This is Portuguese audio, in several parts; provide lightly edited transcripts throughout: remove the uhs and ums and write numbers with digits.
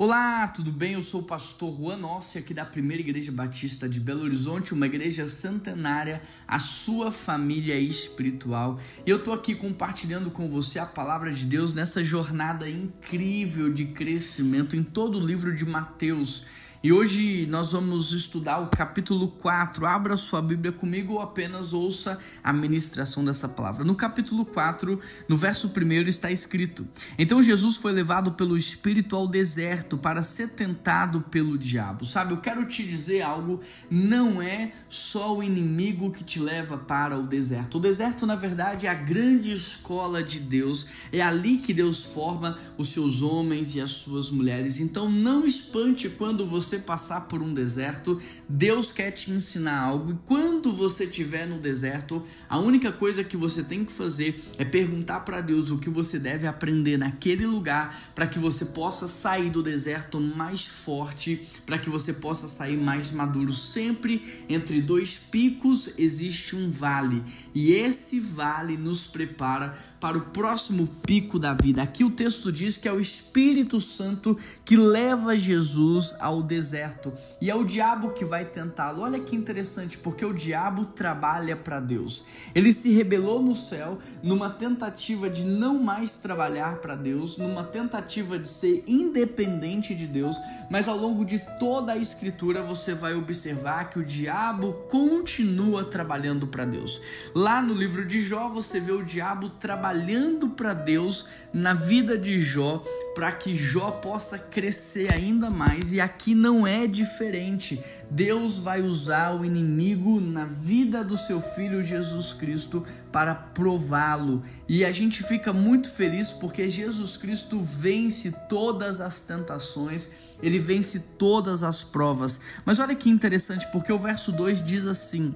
Olá, tudo bem? Eu sou o pastor Juan Nossi, aqui da Primeira Igreja Batista de Belo Horizonte, uma igreja centenária, a sua família espiritual. E eu estou aqui compartilhando com você a palavra de Deus nessa jornada incrível de crescimento em todo o livro de Mateus. E hoje nós vamos estudar o capítulo 4. Abra sua Bíblia comigo ou apenas ouça a ministração dessa palavra. No capítulo 4, no verso 1 está escrito: Então Jesus foi levado pelo Espírito ao deserto para ser tentado pelo diabo. Sabe, eu quero te dizer algo, não é só o inimigo que te leva para o deserto. O deserto, na verdade, é a grande escola de Deus. É ali que Deus forma os seus homens e as suas mulheres. Então não espante quando você passar por um deserto. Deus quer te ensinar algo, e quando você estiver no deserto, a única coisa que você tem que fazer é perguntar para Deus o que você deve aprender naquele lugar, para que você possa sair do deserto mais forte, para que você possa sair mais maduro. Sempre entre dois picos existe um vale, e esse vale nos prepara para o próximo pico da vida. Aqui o texto diz que é o Espírito Santo que leva Jesus ao deserto, e é o diabo que vai tentá-lo. Olha que interessante, porque o diabo trabalha para Deus. Ele se rebelou no céu numa tentativa de não mais trabalhar para Deus, numa tentativa de ser independente de Deus, mas ao longo de toda a escritura você vai observar que o diabo continua trabalhando para Deus. Lá no livro de Jó você vê o diabo trabalhando para Deus na vida de Jó, para que Jó possa crescer ainda mais, e aqui não é diferente. Deus vai usar o inimigo na vida do seu filho Jesus Cristo para prová-lo, e a gente fica muito feliz porque Jesus Cristo vence todas as tentações, ele vence todas as provas. Mas olha que interessante, porque o verso 2 diz assim: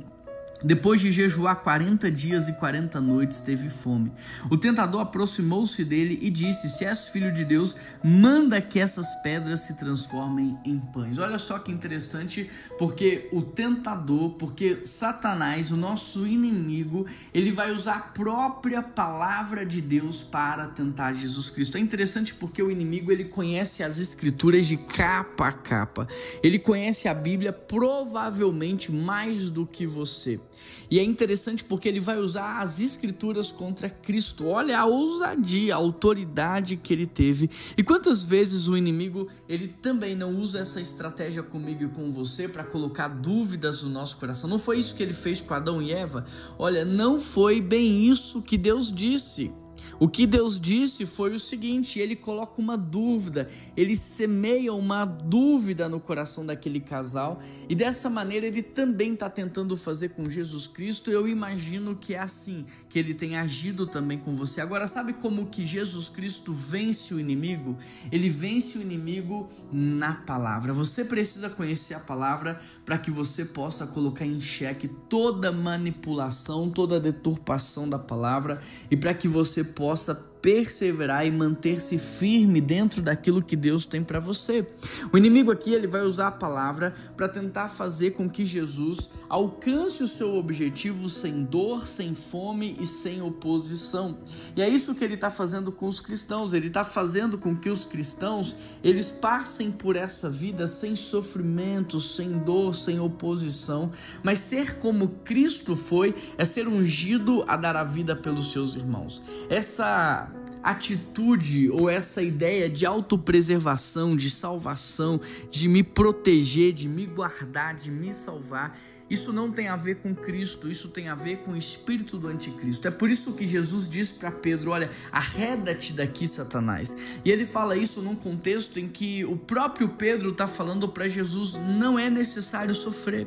Depois de jejuar 40 dias e 40 noites, teve fome. O tentador aproximou-se dele e disse: Se és filho de Deus, manda que essas pedras se transformem em pães. Olha só que interessante, porque o tentador, porque Satanás, o nosso inimigo, ele vai usar a própria palavra de Deus para tentar Jesus Cristo. É interessante porque o inimigo, ele conhece as escrituras de capa a capa. Ele conhece a Bíblia provavelmente mais do que você. E é interessante porque ele vai usar as escrituras contra Cristo. Olha a ousadia, a autoridade que ele teve. E quantas vezes o inimigo, ele também não usa essa estratégia comigo e com você para colocar dúvidas no nosso coração? Não foi isso que ele fez com Adão e Eva? Olha, não foi bem isso que Deus disse. O que Deus disse foi o seguinte: ele coloca uma dúvida, ele semeia uma dúvida no coração daquele casal, e dessa maneira ele também está tentando fazer com Jesus Cristo. Eu imagino que é assim que ele tem agido também com você. Agora, sabe como que Jesus Cristo vence o inimigo? Ele vence o inimigo na palavra. Você precisa conhecer a palavra para que você possa colocar em xeque toda manipulação, toda deturpação da palavra, e para que você possa perseverar e manter-se firme dentro daquilo que Deus tem para você. O inimigo aqui, ele vai usar a palavra para tentar fazer com que Jesus alcance o seu objetivo sem dor, sem fome e sem oposição. E é isso que ele está fazendo com os cristãos. Ele está fazendo com que os cristãos, eles passem por essa vida sem sofrimento, sem dor, sem oposição. Mas ser como Cristo foi, é ser ungido a dar a vida pelos seus irmãos. Essa atitude ou essa ideia de autopreservação, de salvação, de me proteger, de me guardar, de me salvar, isso não tem a ver com Cristo, isso tem a ver com o espírito do anticristo. É por isso que Jesus diz para Pedro: olha, arreda-te daqui, Satanás. E ele fala isso num contexto em que o próprio Pedro está falando para Jesus: não é necessário sofrer,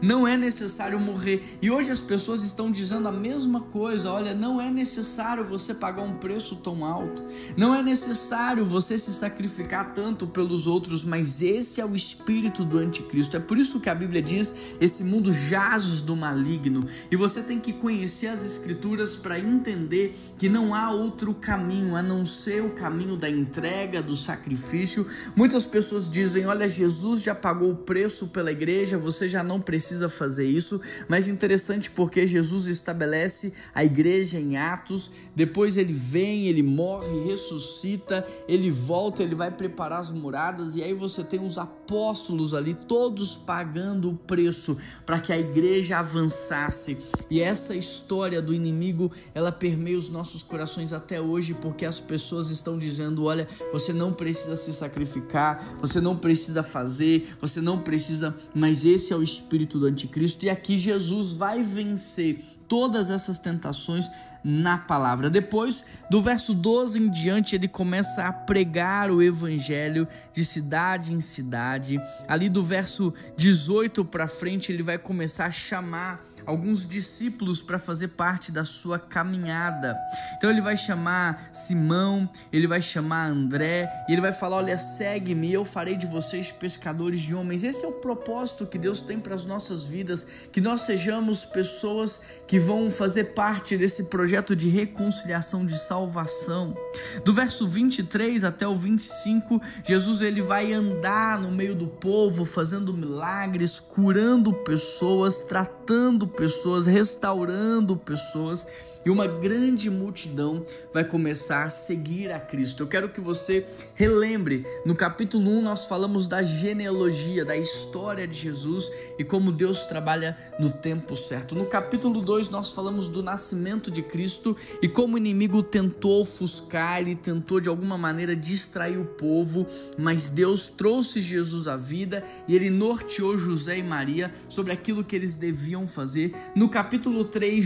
não é necessário morrer. E hoje as pessoas estão dizendo a mesma coisa: olha, não é necessário você pagar um preço tão alto, não é necessário você se sacrificar tanto pelos outros, mas esse é o espírito do anticristo. É por isso que a Bíblia diz: esse mundo mundo jaz do maligno. E você tem que conhecer as Escrituras para entender que não há outro caminho a não ser o caminho da entrega, do sacrifício. Muitas pessoas dizem: olha, Jesus já pagou o preço pela igreja, você já não precisa fazer isso. Mas interessante, porque Jesus estabelece a igreja em Atos, depois ele vem, ele morre, ressuscita, ele volta, ele vai preparar as moradas, e aí você tem os apóstolos ali, todos pagando o preço para que a igreja avançasse. E essa história do inimigo, ela permeia os nossos corações até hoje, porque as pessoas estão dizendo: olha, você não precisa se sacrificar, você não precisa fazer, você não precisa, mas esse é o espírito do anticristo. E aqui Jesus vai vencer todas essas tentações na palavra. Depois, do verso 12 em diante, ele começa a pregar o evangelho de cidade em cidade. Ali do verso 18 para frente, ele vai começar a chamar alguns discípulos para fazer parte da sua caminhada. Então ele vai chamar Simão, ele vai chamar André, e ele vai falar: olha, segue-me, eu farei de vocês pescadores de homens. Esse é o propósito que Deus tem para as nossas vidas, que nós sejamos pessoas que vão fazer parte desse projeto de reconciliação, de salvação. Do verso 23 até o 25, Jesus ele vai andar no meio do povo, fazendo milagres, curando pessoas, tratando pessoas, restaurando pessoas, e uma grande multidão vai começar a seguir a Cristo. Eu quero que você relembre, no capítulo 1 nós falamos da genealogia, da história de Jesus e como Deus trabalha no tempo certo. No capítulo 2 nós falamos do nascimento de Cristo e como o inimigo tentou ofuscar, ele tentou de alguma maneira distrair o povo, mas Deus trouxe Jesus à vida e ele norteou José e Maria sobre aquilo que eles deviam fazer. No capítulo 3,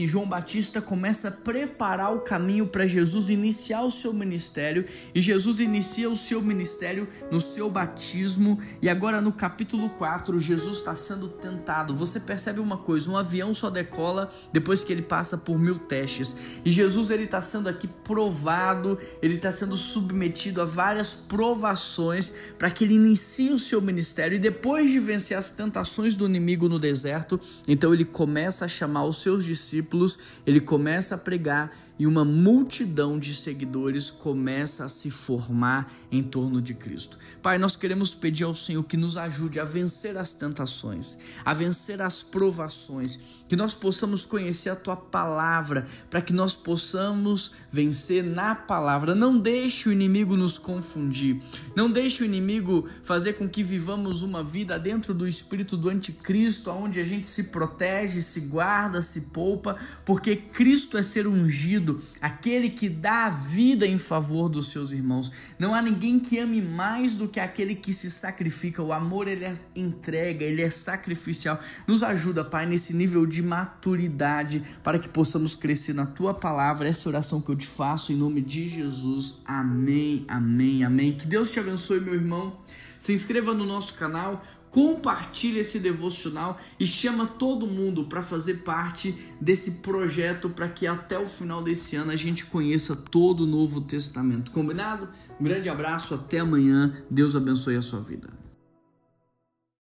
João Batista começa a preparar o caminho para Jesus iniciar o seu ministério, e Jesus inicia o seu ministério no seu batismo. E agora no capítulo 4, Jesus está sendo tentado. Você percebe uma coisa: um avião só decola depois que ele passa por 1000 testes, e Jesus ele está sendo aqui provado, ele está sendo submetido a várias provações para que ele inicie o seu ministério. E depois de vencer as tentações do inimigo no deserto, então ele começa a chamar os seus discípulos, ele começa a pregar, e uma multidão de seguidores começa a se formar em torno de Cristo. Pai, nós queremos pedir ao Senhor que nos ajude a vencer as tentações, a vencer as provações, que nós possamos conhecer a Tua palavra, para que nós possamos vencer na palavra. Não deixe o inimigo nos confundir, não deixe o inimigo fazer com que vivamos uma vida dentro do espírito do anticristo, onde a gente se protege, se guarda, se poupa, porque Cristo é ser ungido, aquele que dá a vida em favor dos seus irmãos. Não há ninguém que ame mais do que aquele que se sacrifica. O amor, ele é entrega, ele é sacrificial. Nos ajuda, Pai, nesse nível de maturidade, para que possamos crescer na Tua palavra. Essa é a oração que eu te faço em nome de Jesus. Amém, amém, amém. Que Deus te abençoe, meu irmão. Se inscreva no nosso canal, compartilhe esse devocional e chama todo mundo para fazer parte desse projeto, para que até o final desse ano a gente conheça todo o Novo Testamento. Combinado? Um grande abraço, até amanhã. Deus abençoe a sua vida.